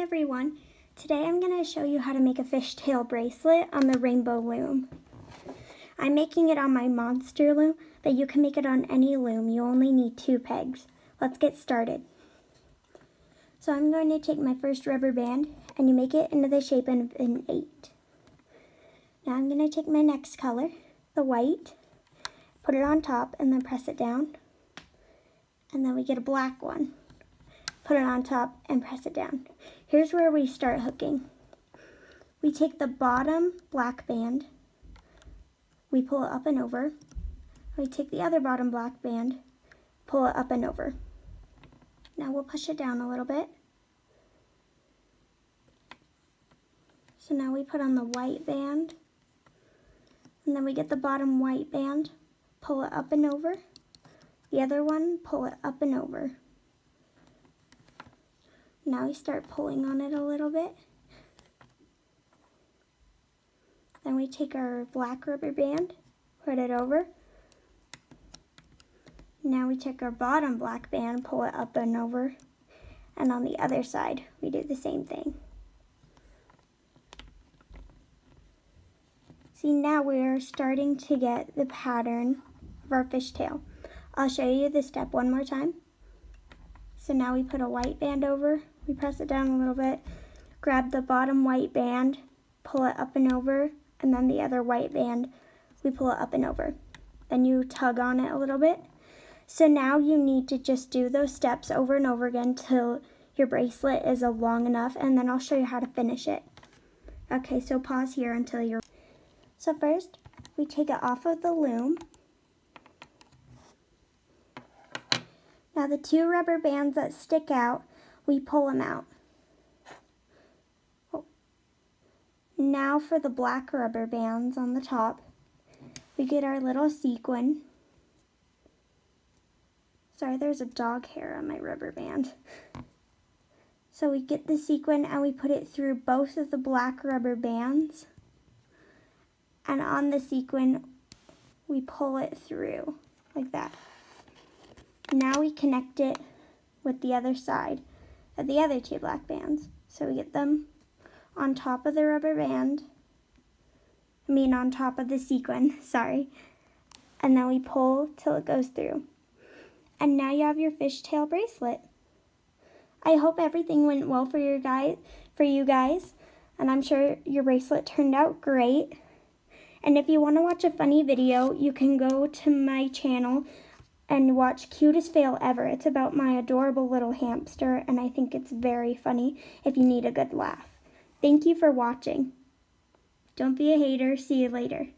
everyone, today I'm going to show you how to make a fishtail bracelet on the rainbow loom. I'm making it on my monster loom, but you can make it on any loom. You only need 2 pegs. Let's get started. So I'm going to take my first rubber band and you make it into the shape of an 8. Now I'm going to take my next color, the white, put it on top and then press it down. And then we get a black one. Put it on top and press it down. Here's where we start hooking. We take the bottom black band, we pull it up and over. We take the other bottom black band, pull it up and over. Now we'll push it down a little bit. So now we put on the white band, and then we get the bottom white band, pull it up and over. The other one, pull it up and over. Now we start pulling on it a little bit. Then we take our black rubber band, put it over. Now we take our bottom black band, pull it up and over. And on the other side, we do the same thing. See, now we're starting to get the pattern of our fishtail. I'll show you the step one more time. So now we put a white band over, we press it down a little bit, grab the bottom white band, pull it up and over, and then the other white band, we pull it up and over. Then you tug on it a little bit. So now you need to just do those steps over and over again till your bracelet is long enough, and then I'll show you how to finish it. Okay, so pause here until you're... So first, we take it off of the loom. Now the 2 rubber bands that stick out, we pull them out. Now for the black rubber bands on the top, we get our little sequin. Sorry, there's a dog hair on my rubber band. So we get the sequin and we put it through both of the black rubber bands. And on the sequin, we pull it through like that. Now we connect it with the other side of the other 2 black bands. So we get them on top of the rubber band, on top of the sequin, sorry. And then we pull till it goes through. And now you have your fishtail bracelet. I hope everything went well for you guys, and I'm sure your bracelet turned out great. And if you want to watch a funny video, you can go to my channel and watch Cutest Fail Ever. It's about my adorable little hamster, and I think it's very funny if you need a good laugh. Thank you for watching. Don't be a hater. See you later.